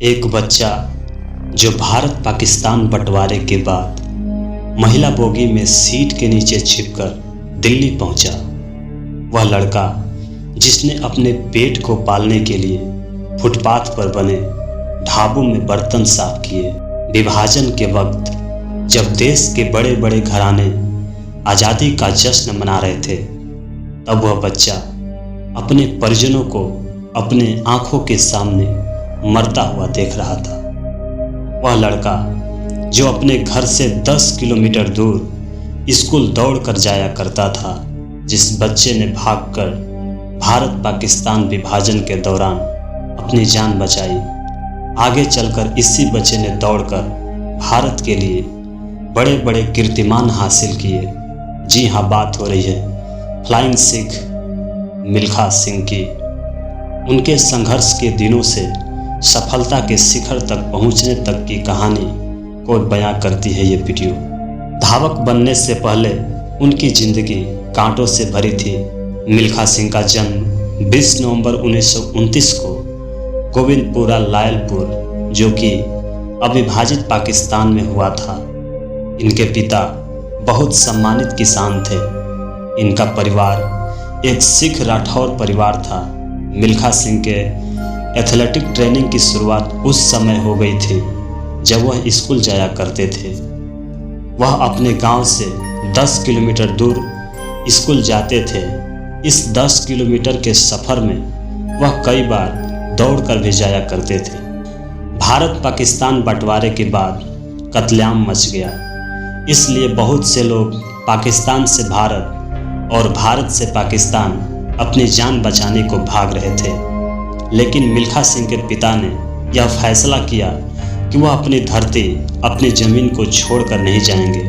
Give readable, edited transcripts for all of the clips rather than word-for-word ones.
एक बच्चा जो भारत पाकिस्तान बंटवारे के बाद महिला बोगी में सीट के नीचे छिपकर दिल्ली पहुंचा। वह लड़का जिसने अपने पेट को पालने के लिए फुटपाथ पर बने ढाबों में बर्तन साफ किए। विभाजन के वक्त जब देश के बड़े बड़े घराने आज़ादी का जश्न मना रहे थे, तब वह बच्चा अपने परिजनों को अपने आंखों के सामने मरता हुआ देख रहा था। वह लड़का जो अपने घर से 10 किलोमीटर दूर स्कूल दौड़ कर जाया करता था, जिस बच्चे ने भागकर भारत पाकिस्तान विभाजन के दौरान अपनी जान बचाई, आगे चलकर इसी बच्चे ने दौड़कर भारत के लिए बड़े बड़े कीर्तिमान हासिल किए। जी हाँ, बात हो रही है फ्लाइंग सिख मिल्खा सिंह की। उनके संघर्ष के दिनों से सफलता के शिखर तक पहुंचने तक की कहानी को बयां करती है ये वीडियो। धावक बनने से पहले उनकी जिंदगी कांटों से भरी थी। मिल्खा सिंह का जन्म 20 नवंबर 1929 को गोविंदपुरा लायलपुर, जो कि अविभाजित पाकिस्तान में हुआ था। इनके पिता बहुत सम्मानित किसान थे। इनका परिवार एक सिख राठौर परिवार था। मिल्खा सिंह के एथलेटिक ट्रेनिंग की शुरुआत उस समय हो गई थी जब वह स्कूल जाया करते थे। वह अपने गांव से 10 किलोमीटर दूर स्कूल जाते थे। इस 10 किलोमीटर के सफ़र में वह कई बार दौड़कर भी जाया करते थे। भारत पाकिस्तान बंटवारे के बाद कत्लेआम मच गया, इसलिए बहुत से लोग पाकिस्तान से भारत और भारत से पाकिस्तान अपनी जान बचाने को भाग रहे थे। लेकिन मिल्खा सिंह के पिता ने यह फैसला किया कि वह अपनी धरती, अपनी ज़मीन को छोड़कर नहीं जाएंगे।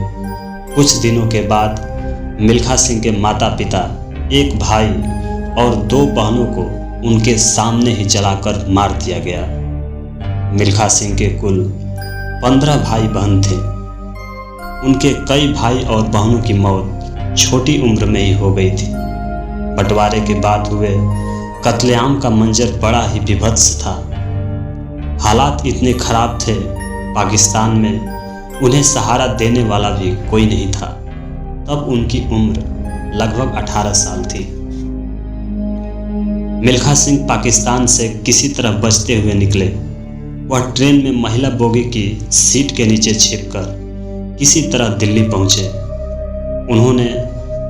कुछ दिनों के बाद मिल्खा सिंह के माता पिता, एक भाई और 2 बहनों को उनके सामने ही जलाकर मार दिया गया। मिल्खा सिंह के कुल 15 भाई बहन थे। उनके कई भाई और बहनों की मौत छोटी उम्र में ही हो गई थी। बंटवारे के बाद हुए कत्लेआम का मंजर बड़ा ही विभत्स था। हालात इतने खराब थे, पाकिस्तान में उन्हें सहारा देने वाला भी कोई नहीं था। तब उनकी उम्र लगभग 18 साल थी। मिल्खा सिंह पाकिस्तान से किसी तरह बचते हुए निकले। वह ट्रेन में महिला बोगी की सीट के नीचे छिपकर किसी तरह दिल्ली पहुंचे। उन्होंने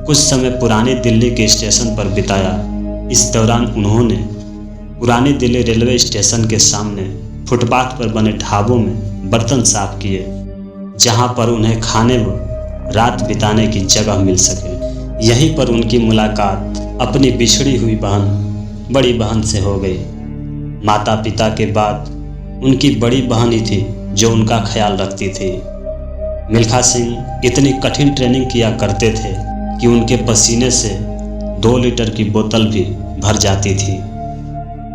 कुछ समय पुरानी दिल्ली के स्टेशन पर बिताया। इस दौरान उन्होंने पुरानी दिल्ली रेलवे स्टेशन के सामने फुटपाथ पर बने ढाबों में बर्तन साफ किए, जहां पर उन्हें खाने व रात बिताने की जगह मिल सके। यहीं पर उनकी मुलाकात अपनी बिछड़ी हुई बहन, बड़ी बहन से हो गई। माता पिता के बाद उनकी बड़ी बहन ही थी जो उनका ख्याल रखती थी। मिल्खा सिंह इतनी कठिन ट्रेनिंग किया करते थे कि उनके पसीने से 2 लीटर की बोतल भी भर जाती थी।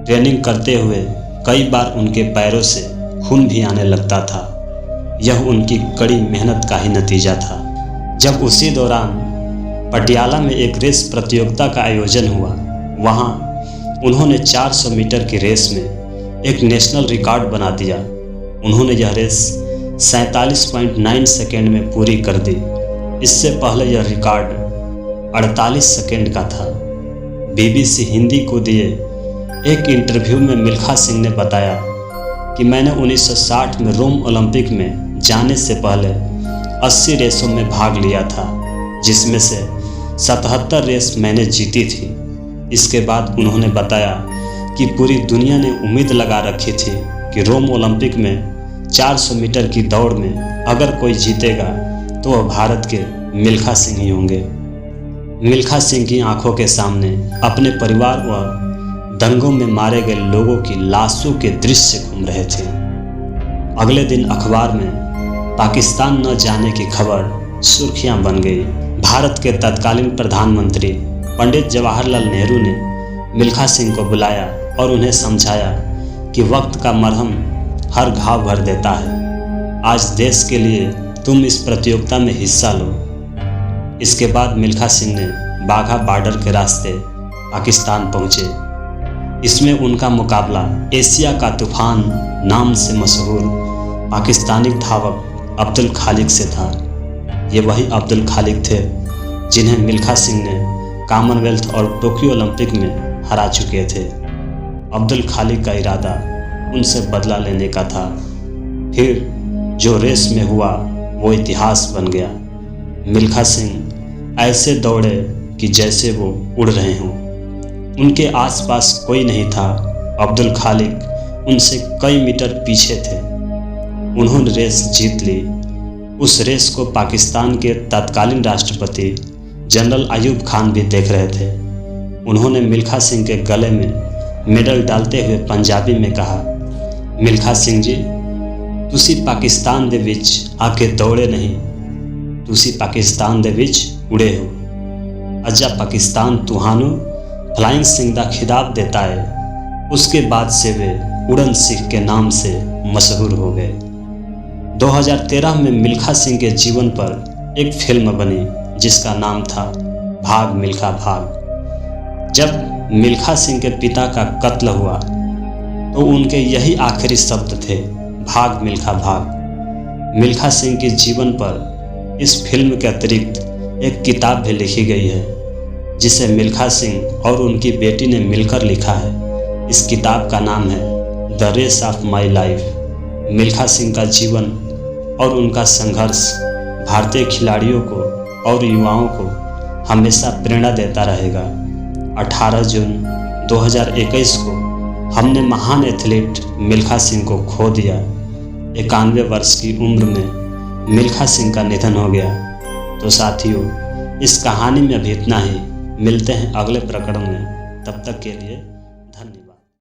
ट्रेनिंग करते हुए कई बार उनके पैरों से खून भी आने लगता था। यह उनकी कड़ी मेहनत का ही नतीजा था। जब उसी दौरान पटियाला में एक रेस प्रतियोगिता का आयोजन हुआ, वहां उन्होंने 400 मीटर की रेस में एक नेशनल रिकॉर्ड बना दिया। उन्होंने यह रेस 47.9 सेकेंड में पूरी कर दी। इससे पहले यह रिकॉर्ड 48 सेकेंड का था। BBC हिंदी को दिए एक इंटरव्यू में मिल्खा सिंह ने बताया कि मैंने 1960 में रोम ओलंपिक में जाने से पहले 80 रेसों में भाग लिया था, जिसमें से 77 रेस मैंने जीती थी। इसके बाद उन्होंने बताया कि पूरी दुनिया ने उम्मीद लगा रखी थी कि रोम ओलंपिक में 400 मीटर की दौड़ में अगर कोई जीतेगा तो वह भारत के मिल्खा सिंह ही होंगे। मिल्खा सिंह की आंखों के सामने अपने परिवार व दंगों में मारे गए लोगों की लाशों के दृश्य घूम रहे थे। अगले दिन अखबार में पाकिस्तान न जाने की खबर सुर्खियां बन गई। भारत के तत्कालीन प्रधानमंत्री पंडित जवाहरलाल नेहरू ने मिल्खा सिंह को बुलाया और उन्हें समझाया कि वक्त का मरहम हर घाव भर देता है। आज देश के लिए तुम इस प्रतियोगिता में हिस्सा लो। इसके बाद मिल्खा सिंह ने बाघा बॉर्डर के रास्ते पाकिस्तान पहुंचे। इसमें उनका मुकाबला एशिया का तूफान नाम से मशहूर पाकिस्तानी धावक अब्दुल खालिक से था। ये वही अब्दुल खालिक थे जिन्हें मिल्खा सिंह ने कॉमनवेल्थ और टोक्यो ओलंपिक में हरा चुके थे। अब्दुल खालिक का इरादा उनसे बदला लेने का था। फिर जो रेस में हुआ वो इतिहास बन गया। मिल्खा सिंह ऐसे दौड़े कि जैसे वो उड़ रहे हों। उनके आसपास कोई नहीं था। अब्दुल खालिक उनसे कई मीटर पीछे थे। उन्होंने रेस जीत ली। उस रेस को पाकिस्तान के तत्कालीन राष्ट्रपति जनरल अयूब खान भी देख रहे थे। उन्होंने मिल्खा सिंह के गले में मेडल डालते हुए पंजाबी में कहा, मिल्खा सिंह जी, तुसी पाकिस्तान दे विच आके दौड़े नहीं, तुसी पाकिस्तान दे विच उड़े हो। अजा पाकिस्तान तुहानू फ्लाइंग सिंह का खिताब देता है। उसके बाद से वे उड़न सिंह के नाम से मशहूर हो गए। 2013 में मिल्खा सिंह के जीवन पर एक फिल्म बनी जिसका नाम था भाग मिल्खा भाग। जब मिल्खा सिंह के पिता का कत्ल हुआ तो उनके यही आखिरी शब्द थे, भाग मिल्खा भाग। मिल्खा सिंह के जीवन पर इस फिल्म के अतिरिक्त एक किताब भी लिखी गई है जिसे मिल्खा सिंह और उनकी बेटी ने मिलकर लिखा है। इस किताब का नाम है the race of my life. Milkha Singh का जीवन और उनका संघर्ष भारतीय खिलाड़ियों को और युवाओं को हमेशा प्रेरणा देता रहेगा। 18 जून 2021 को हमने महान एथलीट मिल्खा सिंह को खो दिया। 91 वर्ष की उम्र में मिल्खा सिंह का निधन हो गया। तो साथियों, इस कहानी में अभी इतना ही। मिलते हैं अगले प्रकरण में। तब तक के लिए